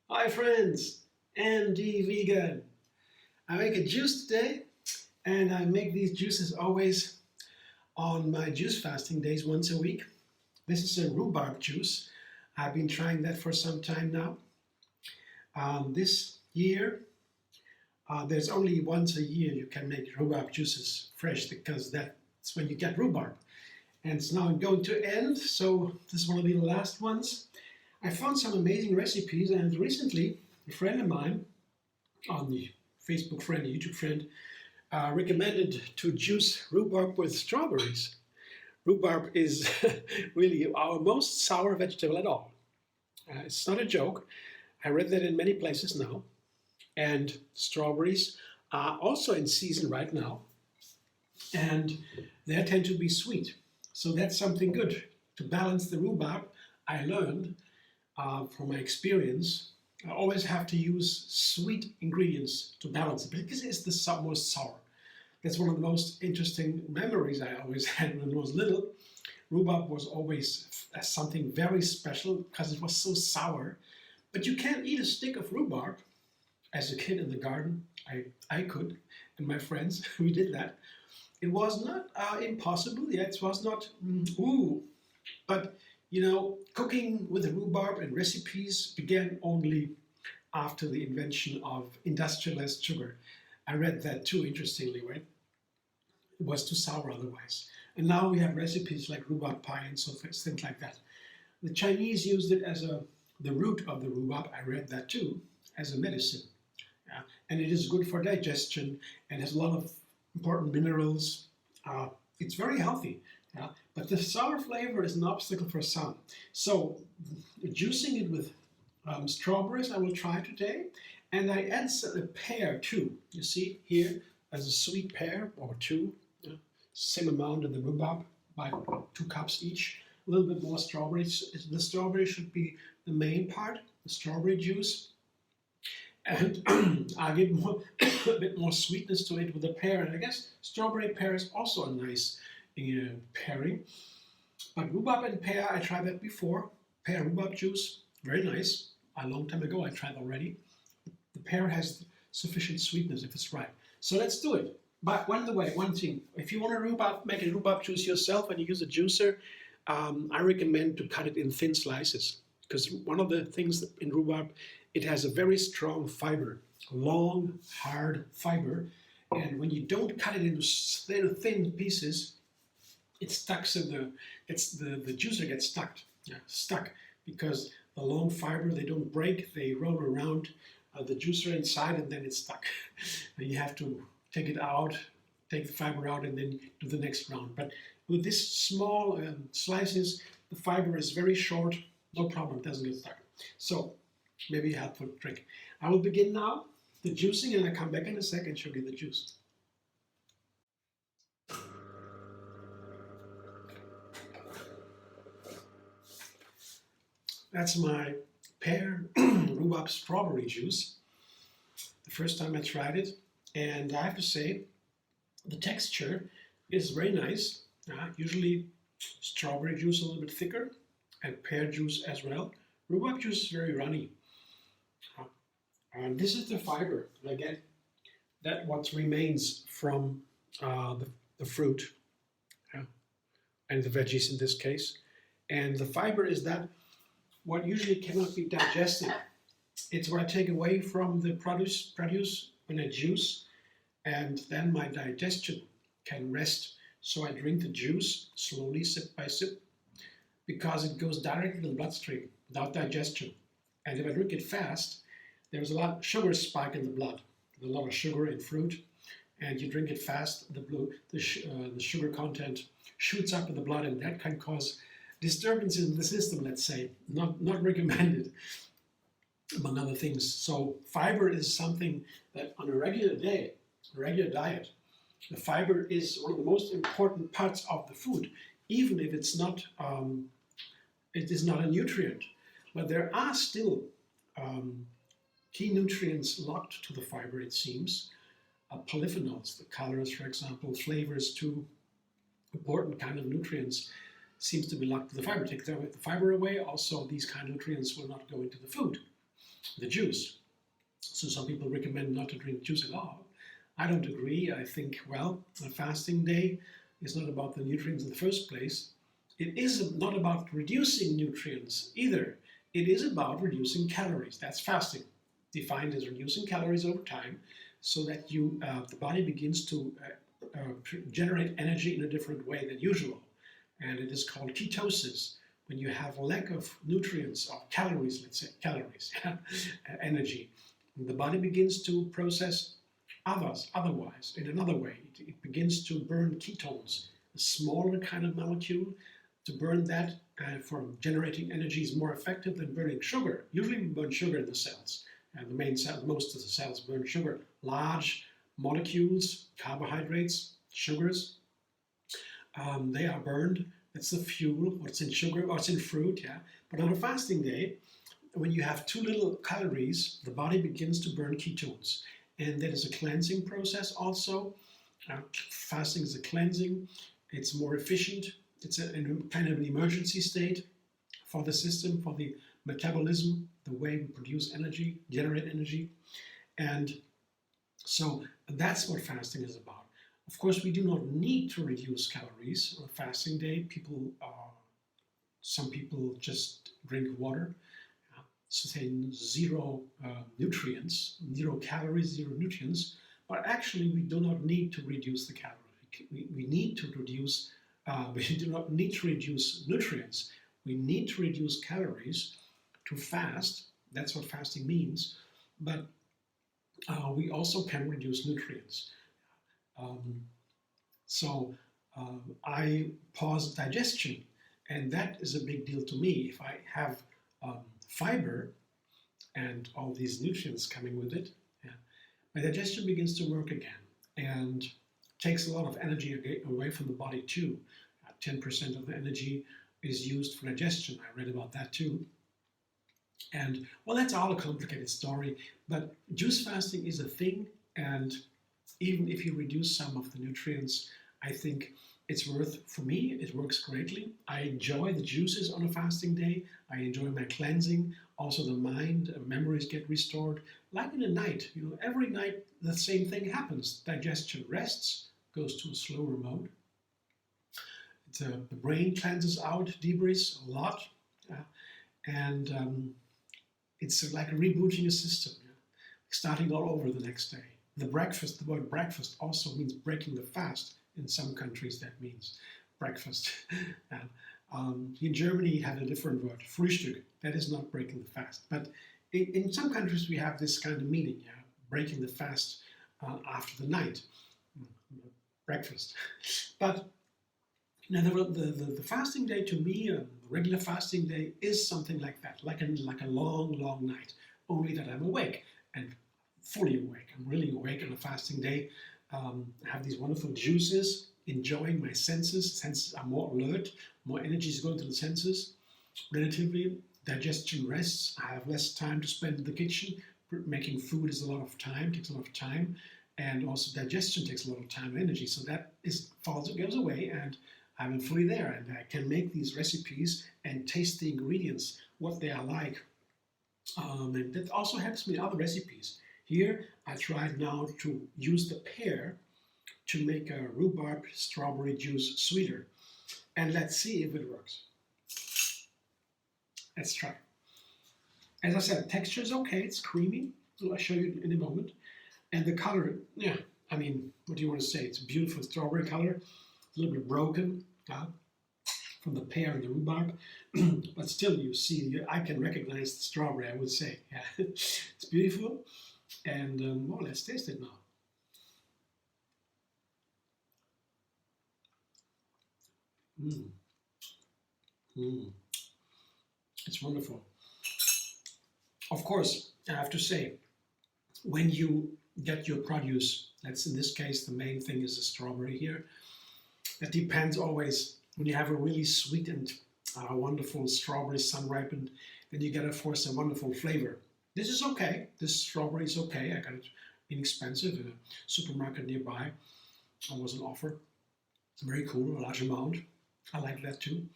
Hi friends, MD Vegan. I make a juice today and I make these juices always on my juice fasting days once a week. This is a rhubarb juice. I've been trying that for some time now. This year, there's only once a year you can make rhubarb juices fresh because that's when you get rhubarb. And it's now going to end, so this will be the last ones. I found some amazing recipes and recently a friend of mine on the Facebook friend, YouTube friend, recommended to juice rhubarb with strawberries. Rhubarb is really our most sour vegetable at all. It's not a joke. I read that in many places now. And strawberries are also in season right now, and they tend to be sweet. So that's something good. To balance the rhubarb, I learned from my experience, I always have to use sweet ingredients to balance it because it's the most sour. That's one of the most interesting memories I always had when I was little. Rhubarb was always something very special because it was so sour. But you can't eat a stick of rhubarb. As a kid in the garden, I could, and my friends, we did that. It was not impossible, yeah, it was not, ooh, but cooking with rhubarb and recipes began only after the invention of industrialized sugar. I read that too, interestingly, right? It was too sour otherwise. And now we have recipes like rhubarb pie and so forth, things like that. The Chinese used it as the root of the rhubarb, I read that too, as a medicine. Yeah? And it is good for digestion and has a lot of important minerals. It's very healthy. Yeah? But the sour flavor is an obstacle for some. So juicing it with strawberries I will try today. And I add a pear too. You see here as a sweet pear or two. Same amount in the rhubarb, by 2 cups each. A little bit more strawberries. The strawberry should be the main part, the strawberry juice. And I give a bit more sweetness to it with the pear. And I guess strawberry pear is also a nice pairing. But rhubarb and pear, I tried that before. Pear rhubarb juice, very nice. A long time ago I tried already. The pear has sufficient sweetness if it's right. So let's do it. But one thing, if you want to make a rhubarb juice yourself and you use a juicer, I recommend to cut it in thin slices. Because one of the things in rhubarb, it has a very strong fiber, long, hard fiber. And when you don't cut it into thin pieces, it stucks in the juicer gets stuck because the long fiber, they don't break, they roll around the juicer inside and then it's stuck. And you have to take it out, take the fiber out and then do the next round. But with this small slices, the fiber is very short, no problem, it doesn't get stuck. So maybe a helpful trick. I will begin now the juicing and I'll come back in a second and show you the juice. That's my pear rhubarb strawberry juice. The first time I tried it, and I have to say, the texture is very nice. Usually strawberry juice a little bit thicker, and pear juice as well. Rhubarb juice is very runny. And this is the fiber. And again, that what remains from the fruit and the veggies in this case. And the fiber is that what usually cannot be digested. It's what I take away from the produce when I juice, and then my digestion can rest. So I drink the juice slowly, sip by sip, because it goes directly to the bloodstream without digestion. And if I drink it fast, there's a lot of sugar spike in the blood. There's a lot of sugar in fruit, and you drink it fast, the sugar content shoots up in the blood, and that can cause disturbances in the system, let's say. Not recommended, among other things. So fiber is something that on a regular diet, the fiber is one of the most important parts of the food, even if it's not, it is not a nutrient. But there are still key nutrients locked to the fiber, it seems. Polyphenols, the colors, for example, flavors, too important kind of nutrients seems to be locked to the fiber. Take the fiber away, also these kind of nutrients will not go into the food. the juice. So some people recommend not to drink juice at all. I don't agree. I think, well, a fasting day is not about the nutrients in the first place. It is not about reducing nutrients either. It is about reducing calories. That's fasting, defined as reducing calories over time, so that the body begins to generate energy in a different way than usual. And it is called ketosis. When you have a lack of nutrients or calories, let's say calories, energy, the body begins to process otherwise in another way. It begins to burn ketones, a smaller kind of molecule. To burn that for generating energy is more effective than burning sugar. Usually we burn sugar in the cells, and the main cell, most of the cells burn sugar. Large molecules, carbohydrates, sugars, they are burned. It's the fuel, what's in sugar, what's in fruit, yeah. But on a fasting day, when you have too little calories, the body begins to burn ketones. And that is a cleansing process also. Fasting is a cleansing. It's more efficient. It's a kind of an emergency state for the system, for the metabolism, the way we produce energy, generate energy. And so that's what fasting is about. Of course, we do not need to reduce calories on a fasting day. Some people just drink water, so say zero nutrients, 0 calories, 0 nutrients. But actually, we do not need to reduce the calories. We need to reduce. We do not need to reduce nutrients. We need to reduce calories to fast. That's what fasting means. But we also can reduce nutrients. I pause digestion, and that is a big deal to me. If I have fiber and all these nutrients coming with it, yeah, my digestion begins to work again and takes a lot of energy away from the body too. 10% of the energy is used for digestion. I read about that too. And well, that's all a complicated story, but juice fasting is a thing, and even if you reduce some of the nutrients, I think it's for me, it works greatly. I enjoy the juices on a fasting day. I enjoy my cleansing. Also the mind, memories get restored. Like in the night, every night the same thing happens. Digestion rests, goes to a slower mode. The brain cleanses out debris a lot. And it's like rebooting a system, starting all over the next day. The word breakfast also means breaking the fast. In some countries that means breakfast. In Germany you have a different word, Frühstück. That is not breaking the fast. But in some countries we have this kind of meaning, breaking the fast after the night, breakfast. But the fasting day to me, the regular fasting day, is something like that, like a long, long night, only that I'm awake and fully awake. I'm really awake on a fasting day. I have these wonderful juices, enjoying my senses. Senses are more alert, more energy is going to the senses. Relatively, digestion rests. I have less time to spend in the kitchen. Making food is a lot of time, takes a lot of time, and also digestion takes a lot of time and energy. So that goes away, and I'm fully there, and I can make these recipes and taste the ingredients, what they are like. And that also helps me in other recipes. Here, I tried now to use the pear to make a rhubarb strawberry juice sweeter. And let's see if it works. Let's try. As I said, texture is okay, it's creamy. I'll show you in a moment. And the color, yeah, I mean, what do you want to say? It's a beautiful strawberry color, a little bit broken from the pear and the rhubarb. But still, you see, I can recognize the strawberry, I would say. Yeah. It's beautiful. And well, let's taste it now. It's wonderful. Of course, I have to say, when you get your produce, that's in this case, the main thing is the strawberry here. It depends always, when you have a really sweet and wonderful strawberry sun-ripened, then you get, of course, a wonderful flavor. This is okay. This strawberry is okay. I got it inexpensive in a supermarket nearby. It was an offer. Very cool, a large amount. I like that too.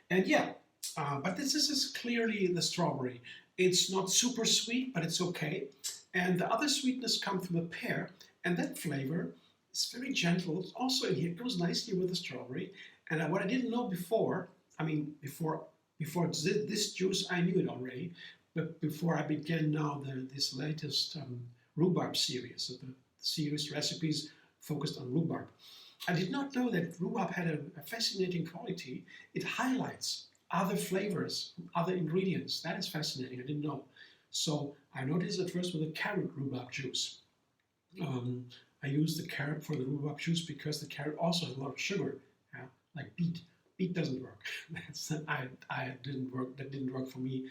And yeah, but this is clearly the strawberry. It's not super sweet, but it's okay. And the other sweetness comes from the pear, and that flavor is very gentle. It's also in here. It goes nicely with the strawberry. And what I didn't know before, I mean, before this juice, I knew it already. But before I began now this latest rhubarb series, so the series recipes focused on rhubarb, I did not know that rhubarb had a fascinating quality. It highlights other flavors, other ingredients. That is fascinating. I didn't know. So I noticed at first with the carrot rhubarb juice. Um, I use the carrot for the rhubarb juice because the carrot also has a lot of sugar, yeah, like beet. Beet doesn't work. I didn't work. That didn't work for me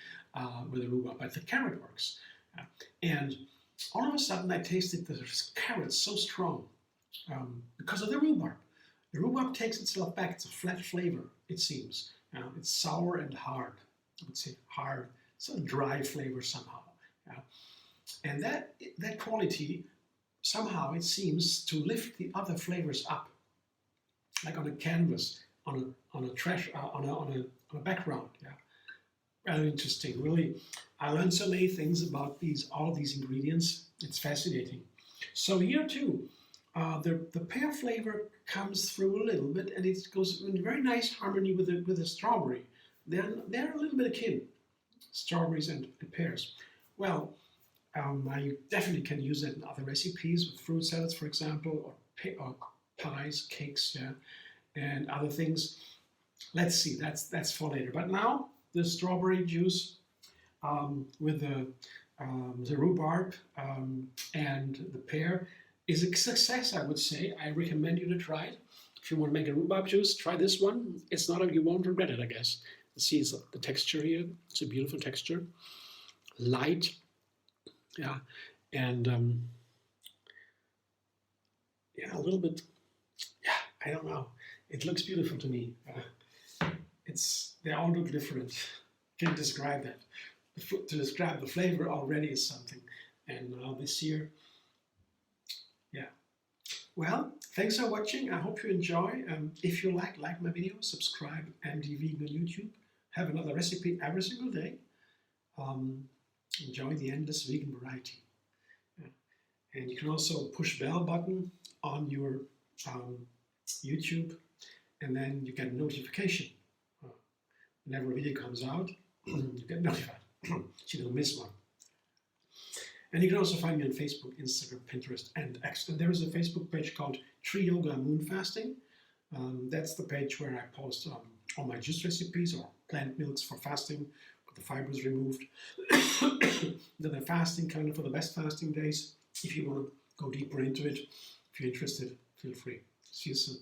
with the rhubarb, but the carrot works. And all of a sudden, I tasted the carrot so strong because of the rhubarb. The rhubarb takes itself back. It's a flat flavor, it seems. It's sour and hard. I would say hard. It's a dry flavor somehow. And that quality somehow it seems to lift the other flavors up, like on a canvas, on a background. Yeah, rather interesting. Really, I learned so many things about all of these ingredients. It's fascinating. So here too, the pear flavor comes through a little bit, and it goes in very nice harmony with the strawberry. They're a little bit akin, strawberries and pears. Well, I definitely can use it in other recipes with fruit salads, for example, or pies, cakes, yeah, and other things. Let's see, that's for later. But now the strawberry juice with the rhubarb and the pear is a success, I would say. I recommend you to try it. If you want to make a rhubarb juice, try this one. It's not, you won't regret it, I guess. See the texture here. It's a beautiful texture, light, yeah, and yeah, a little bit. Yeah, I don't know. It looks beautiful to me. They all look different. Can't describe that. To describe the flavor already is something. And now this year, yeah. Well, thanks for watching. I hope you enjoy. If you like my video, subscribe. MD Vegan on YouTube. Have another recipe every single day. Enjoy the endless vegan variety. And you can also push bell button on your YouTube, and then you get a notification. Whenever a video comes out, you get notified. So you don't miss one. And you can also find me on Facebook, Instagram, Pinterest, and X. And there is a Facebook page called Tree Yoga Moon Fasting. That's the page where I post all my juice recipes or plant milks for fasting, with the fibers removed. Then the fasting calendar for the best fasting days. If you want to go deeper into it, if you're interested, feel free. See you soon.